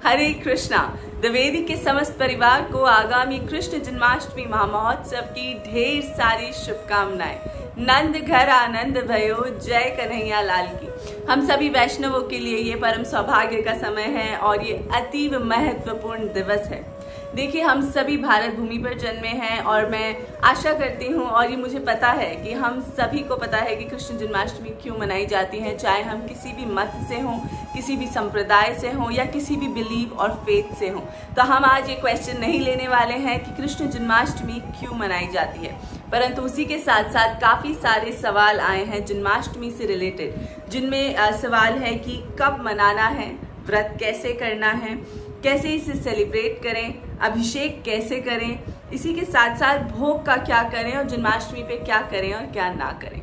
हरे कृष्णा। द्विवेदी के समस्त परिवार को आगामी कृष्ण जन्माष्टमी महामहोत्सव की ढेर सारी शुभकामनाएं। नंद घर आनंद भयो, जय कन्हैया लाल की। हम सभी वैष्णवों के लिए ये परम सौभाग्य का समय है और ये अतीव महत्वपूर्ण दिवस है। देखिए, हम सभी भारत भूमि पर जन्मे हैं और मैं आशा करती हूँ और ये मुझे पता है कि हम सभी को पता है कि कृष्ण जन्माष्टमी क्यों मनाई जाती है, चाहे हम किसी भी मत से हों, किसी भी संप्रदाय से हों या किसी भी बिलीव और फेथ से हों। तो हम आज ये क्वेश्चन नहीं लेने वाले हैं कि कृष्ण जन्माष्टमी क्यों मनाई जाती है, परंतु उसी के साथ साथ काफ़ी सारे सवाल आए हैं जन्माष्टमी से रिलेटेड, जिनमें सवाल है कि कब मनाना है, व्रत कैसे करना है, कैसे इसे सेलिब्रेट करें, अभिषेक कैसे करें, इसी के साथ साथ भोग का क्या करें और जन्माष्टमी पे क्या करें और क्या ना करें।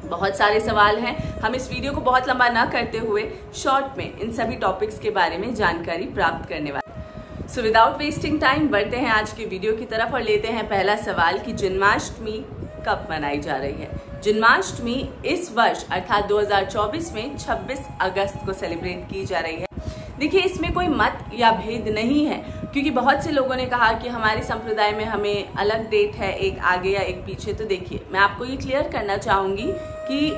बहुत सारे सवाल हैं। हम इस वीडियो को बहुत लंबा ना करते हुए शॉर्ट में इन सभी टॉपिक्स के बारे में जानकारी प्राप्त करने वाले। सो विदाउट वेस्टिंग टाइम बढ़ते हैं आज के वीडियो की तरफ और लेते हैं पहला सवाल कि जन्माष्टमी कब मनाई जा रही है। जन्माष्टमी इस वर्ष अर्थात 2024 में 26 अगस्त को सेलिब्रेट की जा रही है। देखिए, इसमें कोई मत या भेद नहीं है, क्योंकि बहुत से लोगों ने कहा कि हमारे संप्रदाय में हमें अलग डेट है, एक आगे या एक पीछे। तो देखिए, मैं आपको ये क्लियर करना चाहूँगी कि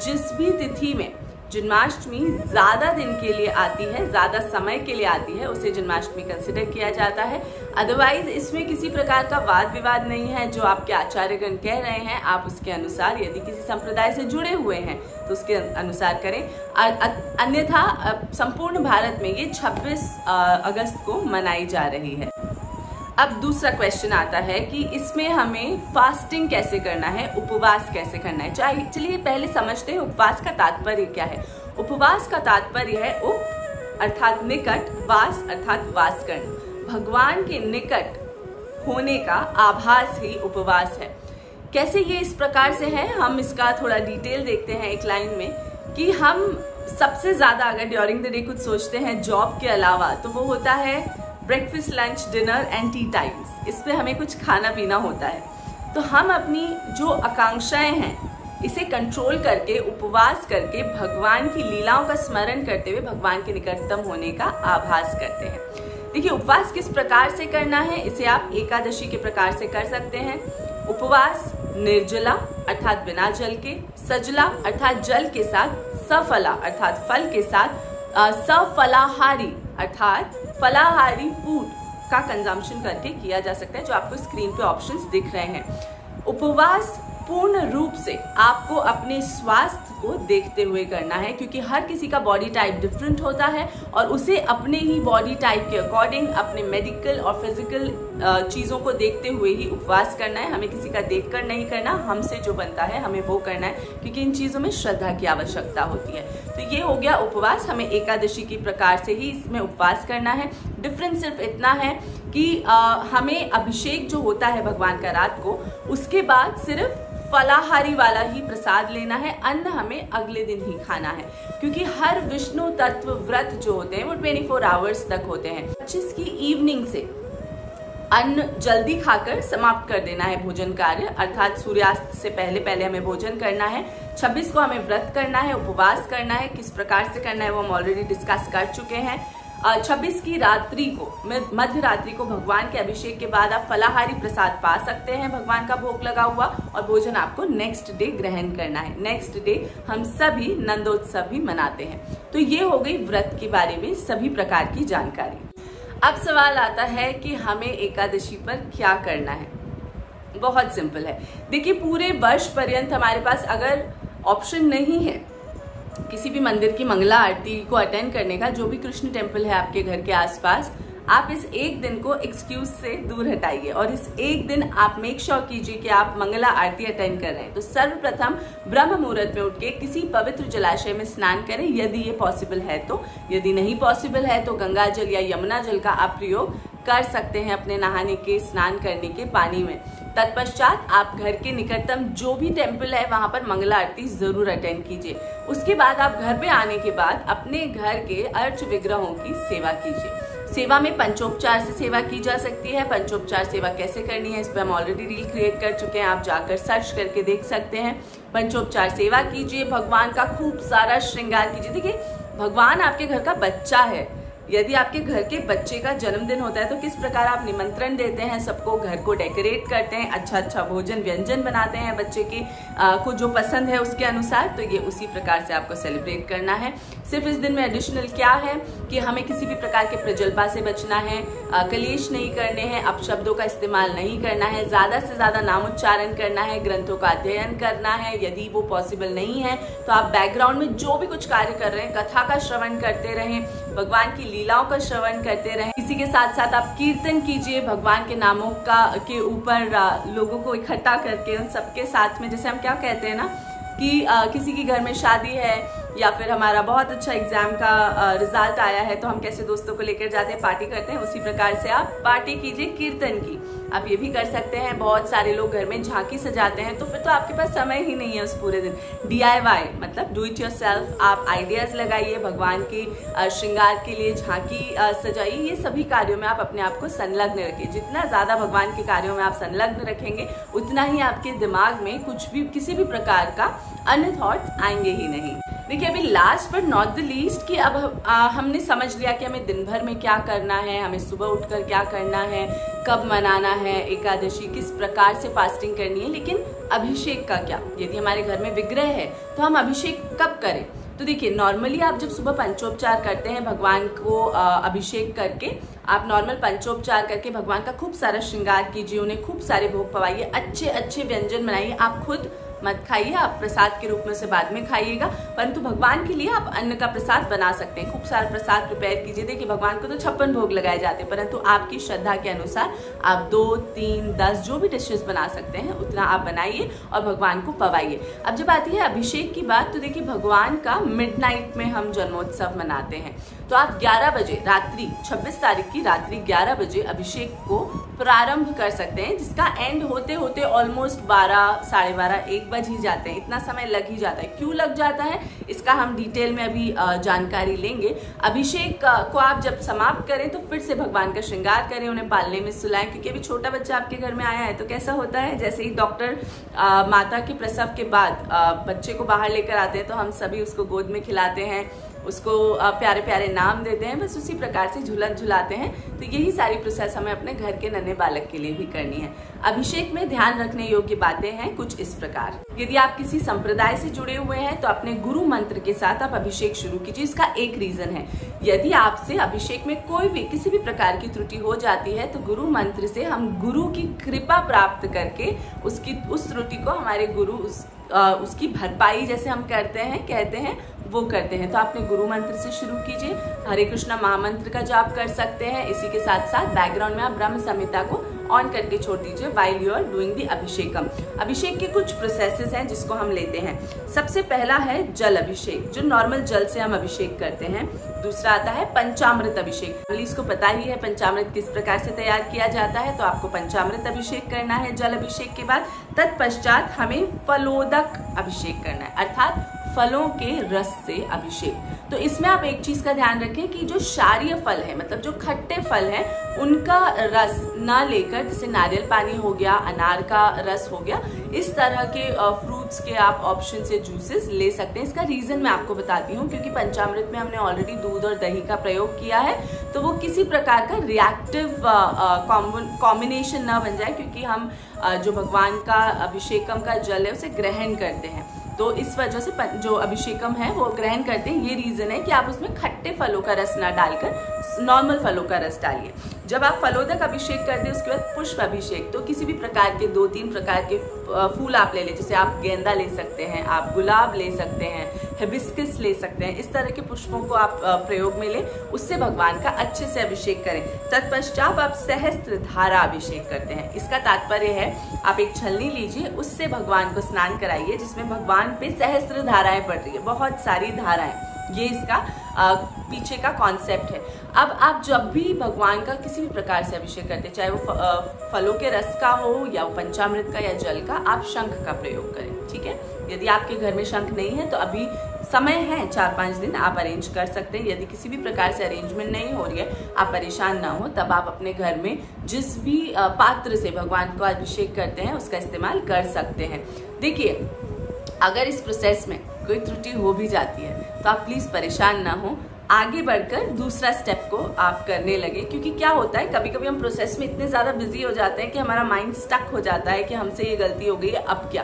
जिस भी तिथि में जन्माष्टमी ज़्यादा दिन के लिए आती है, ज़्यादा समय के लिए आती है, उसे जन्माष्टमी कंसिडर किया जाता है। अदरवाइज इसमें किसी प्रकार का वाद विवाद नहीं है। जो आपके आचार्यगण कह रहे हैं, आप उसके अनुसार, यदि किसी संप्रदाय से जुड़े हुए हैं तो उसके अनुसार करें। अन्यथा संपूर्ण भारत में ये 26 अगस्त को मनाई जा रही है। अब दूसरा क्वेश्चन आता है कि इसमें हमें फास्टिंग कैसे करना है, उपवास कैसे करना है। चलिए पहले समझते हैं उपवास का तात्पर्य क्या है। उपवास का तात्पर्य है उप अर्थात निकट, वास अर्थात वास करना, भगवान के निकट होने का आभास ही उपवास है। कैसे ये इस प्रकार से है, हम इसका थोड़ा डिटेल देखते हैं एक लाइन में कि हम सबसे ज्यादा अगर ड्यूरिंग द डे कुछ सोचते हैं जॉब के अलावा, तो वो होता है breakfast, lunch, dinner and T times. इस पे हमें कुछ खाना पीना होता है। तो हम अपनी जो आकांक्षाएं हैं इसे कंट्रोल करके, उपवास करके, भगवान की लीलाओं का स्मरण करते हुए भगवान के निकटतम होने का आभास करते हैं। देखिए, उपवास किस प्रकार से करना है, इसे आप एकादशी के प्रकार से कर सकते हैं। उपवास निर्जला अर्थात बिना जल के, सजला अर्थात जल के साथ, सफला अर्थात फल के साथ, सफलाहारी अर्थात फलाहारी फूड का कंजम्पशन करके किया जा सकता है, जो आपको स्क्रीन पे ऑप्शंस दिख रहे हैं। उपवास पूर्ण रूप से आपको अपने स्वास्थ्य को देखते हुए करना है, क्योंकि हर किसी का बॉडी टाइप डिफरेंट होता है और उसे अपने ही बॉडी टाइप के अकॉर्डिंग अपने मेडिकल और फिजिकल चीज़ों को देखते हुए ही उपवास करना है। हमें किसी का देखकर नहीं करना, हमसे जो बनता है हमें वो करना है, क्योंकि इन चीज़ों में श्रद्धा की आवश्यकता होती है। तो ये हो गया उपवास, हमें एकादशी की प्रकार से ही इसमें उपवास करना है। डिफरेंस सिर्फ इतना है कि हमें अभिषेक जो होता है भगवान का रात को, उसके बाद सिर्फ फलाहारी वाला ही प्रसाद लेना है। अन्न हमें अगले दिन ही खाना है, क्योंकि हर विष्णु तत्व व्रत जो होते हैं वो 24 आवर्स तक होते हैं। 25 की इवनिंग से अन्न जल्दी खाकर समाप्त कर देना है भोजन कार्य, अर्थात सूर्यास्त से पहले पहले हमें भोजन करना है। 26 को हमें व्रत करना है, उपवास करना है। किस प्रकार से करना है वो हम ऑलरेडी डिस्कस कर चुके हैं। 26 की रात्रि को, मध्य रात्रि को भगवान के अभिषेक के बाद आप फलाहारी प्रसाद पा सकते हैं, भगवान का भोग लगा हुआ, और भोजन आपको नेक्स्ट डे ग्रहण करना है। नेक्स्ट डे हम सभी नंदोत्सव भी मनाते हैं। तो ये हो गई व्रत के बारे में सभी प्रकार की जानकारी। अब सवाल आता है कि हमें एकादशी पर क्या करना है। बहुत सिंपल है। देखिए, पूरे वर्ष पर्यंत हमारे पास अगर ऑप्शन नहीं है किसी भी मंदिर की मंगला आरती को अटेंड करने का, जो भी कृष्ण टेम्पल है आपके घर के आसपास, आप इस एक दिन को एक्सक्यूज से दूर हटाइए और इस एक दिन आप मेक श्योर कीजिए कि आप मंगला आरती अटेंड कर रहे हैं। तो सर्वप्रथम ब्रह्म मुहूर्त में उठ के किसी पवित्र जलाशय में स्नान करें, यदि ये पॉसिबल है तो। यदि नहीं पॉसिबल है तो गंगा जल या यमुना जल का आप प्रयोग कर सकते हैं अपने नहाने के, स्नान करने के पानी में। तत्पश्चात आप घर के निकटतम जो भी टेम्पल है वहां पर मंगला आरती जरूर अटेंड कीजिए। उसके बाद आप घर पे आने के बाद अपने घर के अर्च विग्रहों की सेवा कीजिए। सेवा में पंचोपचार से सेवा की जा सकती है। पंचोपचार सेवा कैसे करनी है इस पर हम ऑलरेडी रील क्रिएट कर चुके हैं, आप जाकर सर्च करके देख सकते हैं। पंचोपचार सेवा कीजिए, भगवान का खूब सारा श्रृंगार कीजिए। देखिए, भगवान आपके घर का बच्चा है, यदि आपके घर के बच्चे का जन्मदिन होता है तो किस प्रकार आप निमंत्रण देते हैं सबको, घर को डेकोरेट करते हैं, अच्छा अच्छा भोजन व्यंजन बनाते हैं बच्चे के को जो पसंद है उसके अनुसार, तो ये उसी प्रकार से आपको सेलिब्रेट करना है। सिर्फ इस दिन में एडिशनल क्या है कि हमें किसी भी प्रकार के प्रजल्पा से बचना है, कलेश नहीं करने हैं, अपशब्दों का इस्तेमाल नहीं करना है, ज्यादा से ज्यादा नामोच्चारण करना है, ग्रंथों का अध्ययन करना है। यदि वो पॉसिबल नहीं है तो आप बैकग्राउंड में जो भी कुछ कार्य कर रहे हैं कथा का श्रवण करते रहें, भगवान की लीलाओं का श्रवण करते रहें। इसी के साथ साथ आप कीर्तन कीजिए भगवान के नामों के ऊपर लोगों को इकट्ठा करके उन सबके साथ में, जैसे हम क्या कहते हैं ना कि किसी के घर में शादी है या फिर हमारा बहुत अच्छा एग्जाम का रिजल्ट आया है तो हम कैसे दोस्तों को लेकर जाते हैं, पार्टी करते हैं, उसी प्रकार से आप पार्टी कीजिए कीर्तन की। आप ये भी कर सकते हैं। बहुत सारे लोग घर में झांकी सजाते हैं तो फिर तो आपके पास समय ही नहीं है उस पूरे दिन। DIY मतलब डू इट योरसेल्फ, आप आइडियाज लगाइए भगवान के श्रृंगार के लिए, झांकी सजाइए। ये सभी कार्यों में आप अपने आप को संलग्न रखिए। जितना ज्यादा भगवान के कार्यों में आप संलग्न रखेंगे उतना ही आपके दिमाग में कुछ भी किसी भी प्रकार का अन्य थॉट्स आएंगे ही नहीं। देखिए अभी last but not the least कि अब हमने समझ लिया कि हमें दिन भर में क्या करना है, हमें सुबह उठकर क्या करना है, कब मनाना है एकादशी, किस प्रकार से फास्टिंग करनी है, लेकिन अभिषेक का क्या? यदि हमारे घर में विग्रह है तो हम अभिषेक कब करें? तो देखिए नॉर्मली आप जब सुबह पंचोपचार करते हैं भगवान को अभिषेक करके, आप नॉर्मल पंचोपचार करके भगवान का खूब सारा श्रृंगार कीजिए, उन्हें खूब सारे भोग पवाइए, अच्छे अच्छे व्यंजन बनाइए। आप खुद मत खाइए, आप प्रसाद के रूप में से बाद में खाइएगा, परंतु भगवान के लिए आप अन्न का प्रसाद बना सकते हैं। खूब सारा प्रसाद प्रिपेयर कीजिए। देखिए भगवान को तो 56 भोग लगाए जाते हैं, परंतु आपकी श्रद्धा के अनुसार आप 2, 3, 10 जो भी डिशेस बना सकते हैं उतना आप बनाइए और भगवान को पवाइए। अब जब आती है अभिषेक की बात, तो देखिए भगवान का मिडनाइट में हम जन्मोत्सव मनाते हैं, तो आप 11 बजे रात्रि 26 तारीख की रात्रि 11 बजे अभिषेक को प्रारंभ कर सकते हैं, जिसका एंड होते होते ऑलमोस्ट 12, साढ़े 12, 1 बज ही जाते हैं। इतना समय लग ही जाता है। क्यों लग जाता है इसका हम डिटेल में अभी जानकारी लेंगे। अभिषेक को आप जब समाप्त करें तो फिर से भगवान का श्रृंगार करें, उन्हें पालने में सुलाएं, क्योंकि अभी छोटा बच्चा आपके घर में आया है तो कैसा होता है, जैसे ही डॉक्टर माता के प्रसव के बाद बच्चे को बाहर लेकर आते हैं तो हम सभी उसको गोद में खिलाते हैं, उसको प्यारे प्यारे नाम देते हैं, बस उसी प्रकार से झुलाते हैं। तो यही सारी प्रोसेस हमें अपने घर के नन्हे बालक के लिए भी करनी है। अभिषेक में ध्यान रखने योग्य बातें हैं कुछ इस प्रकार। यदि आप किसी संप्रदाय से जुड़े हुए हैं तो अपने गुरु मंत्र के साथ आप अभिषेक शुरू कीजिए। इसका एक रीजन है, यदि आपसे अभिषेक में कोई भी किसी भी प्रकार की त्रुटि हो जाती है तो गुरु मंत्र से हम गुरु की कृपा प्राप्त करके उस त्रुटि को हमारे गुरु उसकी भरपाई जैसे हम कहते हैं वो करते हैं। तो आपने गुरु मंत्र से शुरू कीजिए। हरे कृष्णा महामंत्र का जाप कर सकते हैं। इसी के साथ साथ बैकग्राउंड में आप ब्रह्म संहिता को ऑन करके छोड़ दीजिए while you are doing the अभिषेकम। अभिषेक के कुछ प्रोसेसेस हैं जिसको हम लेते हैं। सबसे पहला है जल अभिषेक, जो नॉर्मल जल से हम अभिषेक करते हैं। दूसरा आता है पंचामृत अभिषेक। इसको पता ही है पंचामृत किस प्रकार से तैयार किया जाता है, तो आपको पंचामृत अभिषेक करना है जल अभिषेक के बाद। तत्पश्चात हमें फलोदक अभिषेक करना है, अर्थात फलों के रस से अभिषेक। तो इसमें आप एक चीज का ध्यान रखें कि जो क्षारीय फल है, मतलब जो खट्टे फल है, उनका रस ना लेकर, जैसे नारियल पानी हो गया, अनार का रस हो गया, इस तरह के फ्रूट्स के आप ऑप्शन से जूसेस ले सकते हैं। इसका रीजन मैं आपको बताती हूँ, क्योंकि पंचामृत में हमने ऑलरेडी दूध और दही का प्रयोग किया है, तो वो किसी प्रकार का रिएक्टिव कॉम्बिनेशन ना बन जाए, क्योंकि हम जो भगवान का अभिषेकम का जल है उसे ग्रहण करते हैं। तो इस वजह से जो अभिषेकम है वो ग्रहण करते हैं। ये रीजन है कि आप उसमें खट्टे फलों का रस ना डालकर नॉर्मल फलों का रस डालिए। जब आप फलोदक अभिषेक कर दें उसके बाद पुष्प अभिषेक, तो किसी भी प्रकार के 2-3 प्रकार के फूल आप ले लें, जैसे आप गेंदा ले सकते हैं, आप गुलाब ले सकते हैं, हिबिस्कस ले सकते हैं। इस तरह के पुष्पों को आप प्रयोग में लें, उससे भगवान का अच्छे से अभिषेक करें। तत्पश्चात आप सहस्त्र धारा अभिषेक करते हैं। इसका तात्पर्य है आप एक छलनी लीजिए, उससे भगवान को स्नान कराइए, जिसमें भगवान पे सहस्त्र धाराएं पड़ रही है, बहुत सारी धाराएं। ये इसका पीछे का कॉन्सेप्ट है। अब आप जब भी भगवान का किसी भी प्रकार से अभिषेक करते, चाहे वो फलों के रस का हो या पंचामृत का या जल का, आप शंख का प्रयोग करें, ठीक है। यदि आपके घर में शंख नहीं है तो अभी समय है, 4-5 दिन आप अरेंज कर सकते हैं। यदि किसी भी प्रकार से अरेंजमेंट नहीं हो रही है, आप परेशान ना हो, तब आप अपने घर में जिस भी पात्र से भगवान को अभिषेक करते हैं उसका इस्तेमाल कर सकते हैं। देखिए अगर इस प्रोसेस में कोई त्रुटि हो भी जाती है तो आप प्लीज परेशान ना हो, आगे बढ़कर दूसरा स्टेप को आप करने लगे। क्योंकि क्या होता है, कभी कभी हम प्रोसेस में इतने ज्यादा बिजी हो जाते हैं कि हमारा माइंड स्टक हो जाता है कि हमसे ये गलती हो गई है, अब क्या।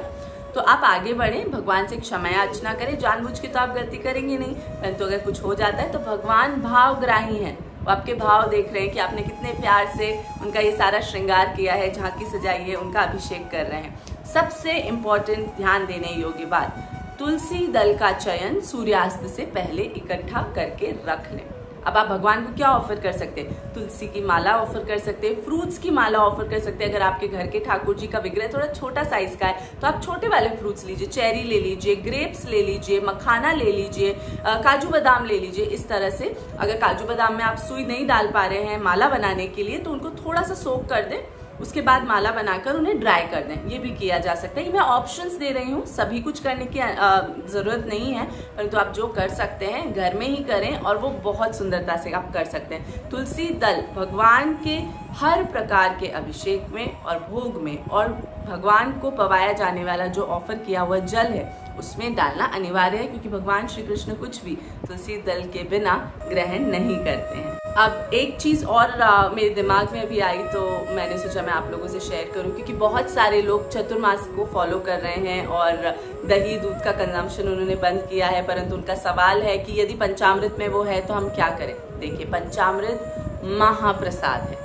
तो आप आगे बढ़ें, भगवान से क्षमा याचना करें। जानबूझ के तो आप गलती करेंगे नहीं, परंतु अगर कुछ हो जाता है तो भगवान भावग्राही हैं, वो आपके भाव देख रहे हैं कि आपने कितने प्यार से उनका ये सारा श्रृंगार किया है, झांकी सजाई है, उनका अभिषेक कर रहे हैं। सबसे इम्पोर्टेंट ध्यान देने योग्य बात, तुलसी दल का चयन सूर्यास्त से पहले इकट्ठा करके रख लें। अब आप भगवान को क्या ऑफर कर सकते हैं? तुलसी की माला ऑफर कर सकते हैं, फ्रूट्स की माला ऑफर कर सकते हैं। अगर आपके घर के ठाकुर जी का विग्रह थोड़ा छोटा साइज का है तो आप छोटे वाले फ्रूट्स लीजिए, चेरी ले लीजिए, ग्रेप्स ले लीजिए, मखाना ले लीजिए, काजू बादाम ले लीजिए। इस तरह से अगर काजू बादाम में आप सुई नहीं डाल पा रहे हैं माला बनाने के लिए तो उनको थोड़ा सा सोक कर दें, उसके बाद माला बनाकर उन्हें ड्राई कर दें। ये भी किया जा सकता है। ये मैं ऑप्शंस दे रही हूँ, सभी कुछ करने की जरूरत नहीं है, परंतु आप जो कर सकते हैं घर में ही करें और वो बहुत सुंदरता से आप कर सकते हैं। तुलसी दल भगवान के हर प्रकार के अभिषेक में और भोग में और भगवान को पवाया जाने वाला जो ऑफर किया हुआ जल है उसमें डालना अनिवार्य है, क्योंकि भगवान श्री कृष्ण कुछ भी तुलसी दल के बिना ग्रहण नहीं करते हैं। अब एक चीज और मेरे दिमाग में अभी आई तो मैंने सोचा मैं आप लोगों से शेयर करूं, क्योंकि बहुत सारे लोग चतुर्मास को फॉलो कर रहे हैं और दही दूध का कंजम्पशन उन्होंने बंद किया है, परंतु उनका सवाल है कि यदि पंचामृत में वो है तो हम क्या करें। देखिए, पंचामृत महाप्रसाद है,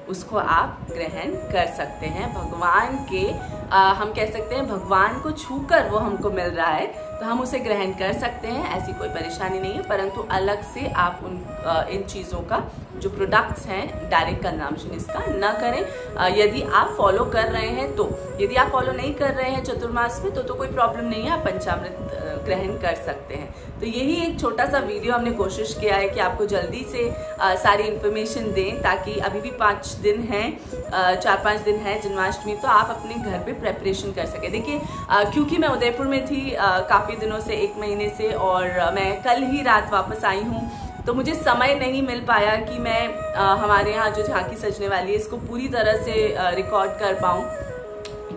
उसको आप ग्रहण कर सकते हैं। भगवान के हम कह सकते हैं भगवान को छूकर वो हमको मिल रहा है तो हम उसे ग्रहण कर सकते हैं, ऐसी कोई परेशानी नहीं है। परंतु अलग से आप इन चीज़ों का जो प्रोडक्ट्स हैं डायरेक्ट कंजम्पशन इसका न करें। यदि आप फॉलो कर रहे हैं तो, यदि आप फॉलो नहीं कर रहे हैं चतुर्मास में तो कोई प्रॉब्लम नहीं है, आप पंचामृत ग्रहण कर सकते हैं। तो यही एक छोटा सा वीडियो हमने कोशिश किया है कि आपको जल्दी से सारी इन्फॉर्मेशन दें, ताकि अभी भी 5 दिन हैं, 4-5 दिन है जन्माष्टमी, तो आप अपने घर पे प्रेपरेशन कर सके। देखिए, क्योंकि मैं उदयपुर में थी काफ़ी दिनों से, 1 महीने से, और मैं कल ही रात वापस आई हूँ, तो मुझे समय नहीं मिल पाया कि मैं हमारे यहाँ जो झांकी सजने वाली है इसको पूरी तरह से रिकॉर्ड कर पाऊँ।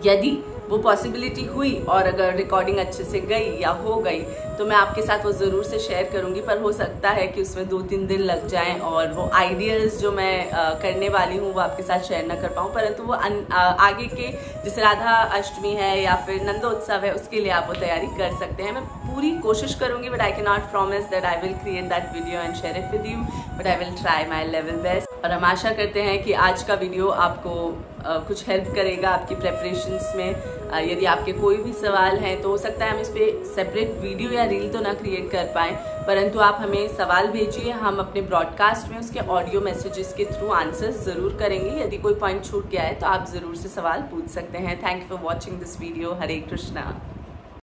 यदि वो पॉसिबिलिटी हुई और अगर रिकॉर्डिंग अच्छे से गई या हो गई तो मैं आपके साथ वो ज़रूर से शेयर करूंगी, पर हो सकता है कि उसमें 2-3 दिन लग जाएं और वो आइडियाज़ जो मैं करने वाली हूँ वो आपके साथ शेयर ना कर पाऊँ। परंतु वो आगे के जैसे राधा अष्टमी है या फिर नंदोत्सव है उसके लिए आप वो तैयारी कर सकते हैं। मैं पूरी कोशिश करूंगी, but I can not promise that I will create that video and share it with you, but I will try my level best. और हम आशा करते हैं कि आज का वीडियो आपको कुछ हेल्प करेगा आपकी प्रेपरेशंस में। यदि आपके कोई भी सवाल हैं तो हो सकता है हम इस पर सेपरेट वीडियो या रील तो ना क्रिएट कर पाएँ, परंतु आप हमें सवाल भेजिए, हम अपने ब्रॉडकास्ट में उसके ऑडियो मैसेजेस के थ्रू आंसर्स ज़रूर करेंगे। यदि कोई पॉइंट छूट गया है तो आप ज़रूर से सवाल पूछ सकते हैं। Thank you for watching this video. Hare Krishna.